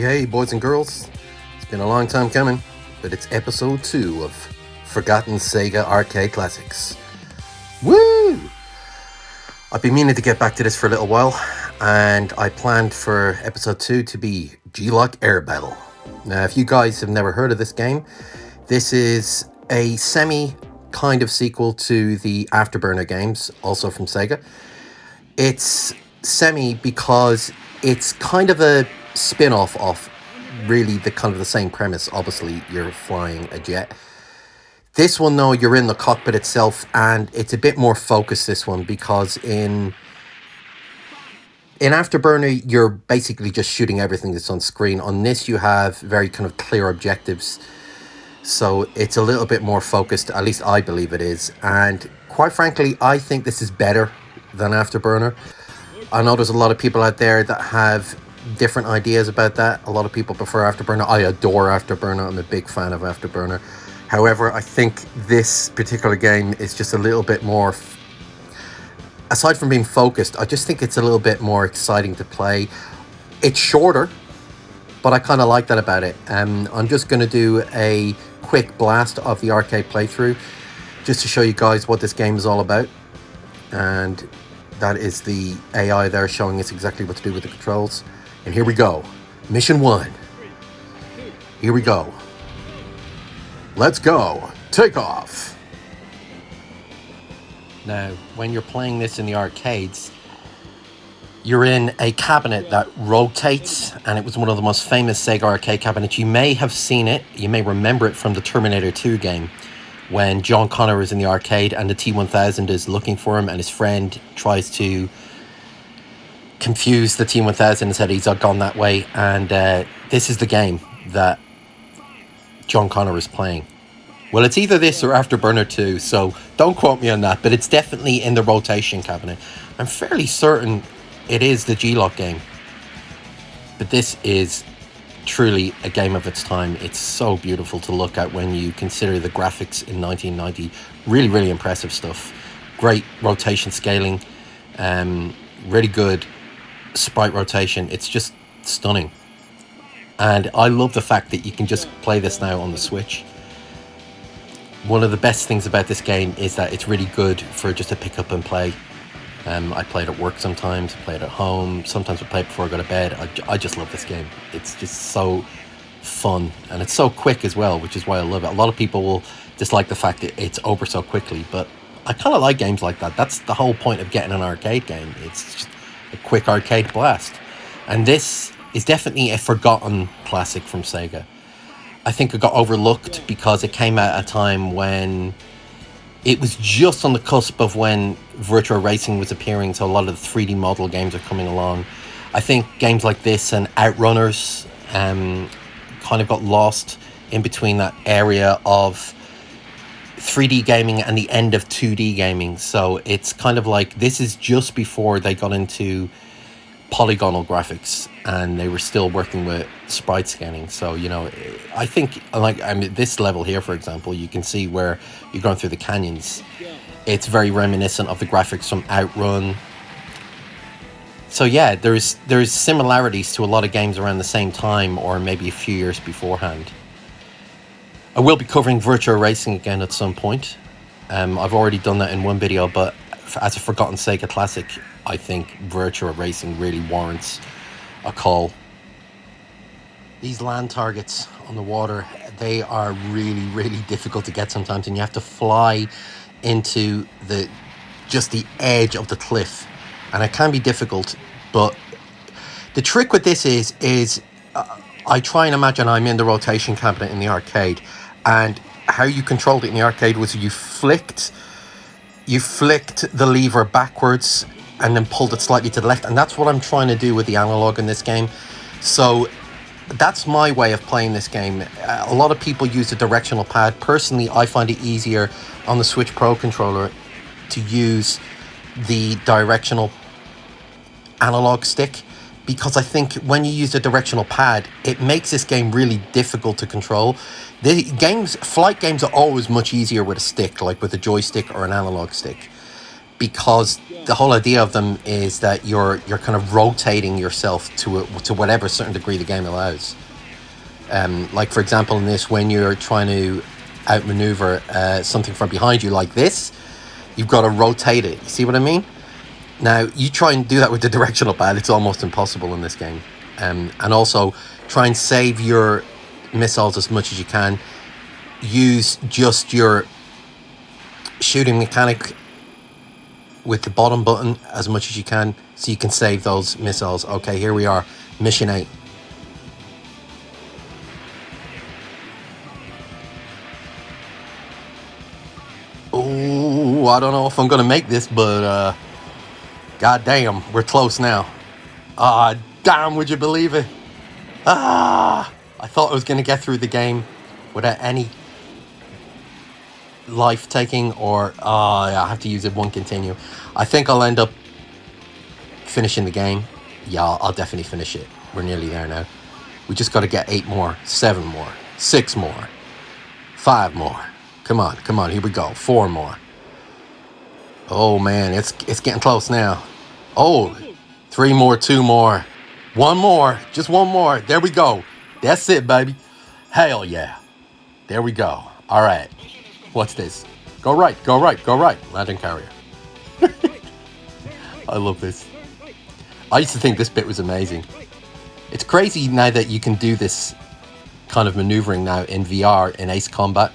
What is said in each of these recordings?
Hey, boys and girls. It's been a long time coming, but it's episode 2 of Forgotten Sega Arcade Classics. Woo! I've been meaning to get back to this for a little while, and I planned for episode 2 to be G-LOC Air Battle. Now, if you guys have never heard of this game, this is a kind of sequel to the AfterBurner games, also from Sega. It's semi because it's kind of a spin-off of really the same premise. Obviously, you're flying a jet. This one, though, you're in the cockpit itself, and it's a bit more focused, this one, because in AfterBurner, you're basically just shooting everything that's on screen. On this, you have very kind of clear objectives. So it's a little bit more focused, at least I believe it is. And quite frankly, I think this is better than AfterBurner. I know there's a lot of people out there that have different ideas about that. A lot of people prefer AfterBurner. I adore AfterBurner. I'm a big fan of AfterBurner. However, I think this particular game is just a little bit more, aside from being focused, I just think it's a little bit more exciting to play. It's shorter, but I kind of like that about it. I'm just going to do a quick blast of the arcade playthrough just to show you guys what this game is all about. And that is the AI there showing us exactly what to do with the controls. And here we go. Mission 1. Here we go. Let's go. Take off. Now, when you're playing this in the arcades, you're in a cabinet that rotates, and it was one of the most famous Sega arcade cabinets. You may have seen it. You may remember it from the Terminator 2 game, when John Connor is in the arcade and the T-1000 is looking for him, and his friend tries to confuse the T-1000 and said he's gone that way. And this is the game that John Connor is playing. Well, it's either this or AfterBurner 2, so don't quote me on that, but it's definitely in the rotation cabinet. I'm fairly certain it is the G-LOC game. But this is truly a game of its time. It's so beautiful to look at when you consider the graphics in 1990. Really, really impressive stuff. Great rotation scaling. Really good sprite rotation. It's just stunning. And I love the fact that you can just play this now on the Switch. One of the best things about this game is that it's really good for just to pick up and play. I play it at work sometimes, I play it at home, sometimes I play it before I go to bed. I just love this game. It's just so fun, and it's so quick as well, which is why I love it. A lot of people will dislike the fact that it's over so quickly, but I kind of like games like that. That's the whole point of getting an arcade game. It's just a quick arcade blast. And this is definitely a forgotten classic from Sega. I think it got overlooked because it came out at a time when it was just on the cusp of when virtual racing was appearing, so a lot of the 3D model games are coming along. I think games like this and Outrunners kind of got lost in between that area of 3D gaming and the end of 2D gaming. So it's kind of like this is just before they got into polygonal graphics and they were still working with sprite scanning. So, you know, I think this level here, for example, you can see where you're going through the canyons. It's very reminiscent of the graphics from Outrun. So yeah, there's similarities to a lot of games around the same time, or maybe a few years beforehand. I will be covering virtual racing again at some point. I've already done that in one video, but as a forgotten Sega classic, I think virtual racing really warrants a call. These land targets on the water, they are really, really difficult to get sometimes, and you have to fly into the edge of the cliff, and it can be difficult. But the trick with this is I try and imagine I'm in the rotation cabinet in the arcade, and how you controlled it in the arcade was you flicked the lever backwards and then pulled it slightly to the left, and that's what I'm trying to do with the analog in this game. So that's my way of playing this game. A lot of people use the directional pad. Personally, I find it easier on the Switch Pro controller to use the directional analog stick, because I think when you use the directional pad, it makes this game really difficult to control. Flight games are always much easier with a stick, like with a joystick or an analog stick, because the whole idea of them is that you're kind of rotating yourself to whatever certain degree the game allows. Like for example, in this, when you're trying to outmaneuver something from behind you like this, you've got to rotate it. You see what I mean? Now, you try and do that with the directional pad, it's almost impossible in this game. And also, try and save your missiles as much as you can. Use just your shooting mechanic with the bottom button as much as you can, so you can save those missiles. Okay, here we are, mission 8. Oh, I don't know if I'm gonna make this, but god damn, we're close now. Damn, would you believe it? I thought I was gonna get through the game without any life taking, or I have to use it one continue. I think I'll end up finishing the game. Yeah, I'll definitely finish it. We're nearly there now. We just got to get 8 more, 7 more, 6 more, 5 more. Come on, here we go. 4 more. Oh man, it's getting close now. Oh, 3 more, 2 more, 1 more, just 1 more. There we go. That's it, baby. Hell yeah. There we go. All right. What's this? Go right, go right, go right. Landing carrier. I love this. I used to think this bit was amazing. It's crazy now that you can do this kind of maneuvering now in VR, in Ace Combat,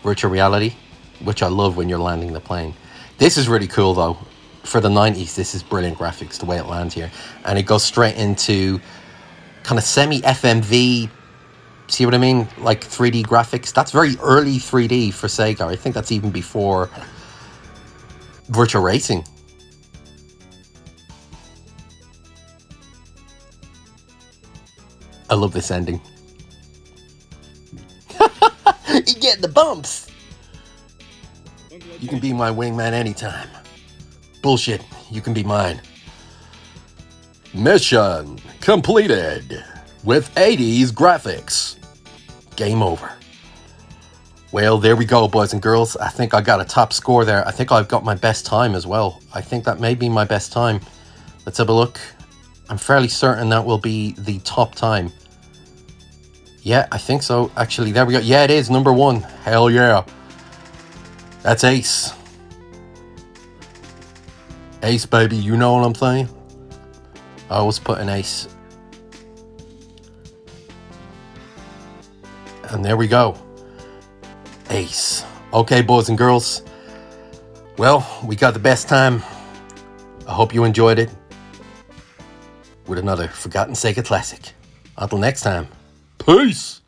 virtual reality, which I love when you're landing the plane. This is really cool though. For the 90s, this is brilliant graphics, the way it lands here. And it goes straight into kind of semi-FMV, see what I mean? Like 3D graphics. That's very early 3D for Sega. I think that's even before virtual racing. I love this ending. You get the bumps. You can be my wingman anytime. Bullshit, you can be mine. Mission completed with 80s graphics. Game over. Well, there we go, boys and girls. I think I got a top score there. I think I've got my best time as well. I think that may be my best time. Let's have a look. I'm fairly certain that will be the top time. Yeah, I think so. Actually, there we go. Yeah, it is. Number 1. Hell yeah. That's ace. Ace, baby. You know what I'm saying? I always put an ace. And there we go. Ace. Okay, boys and girls. Well, we got the best time. I hope you enjoyed it. With another Forgotten Sega Classic. Until next time. Peace!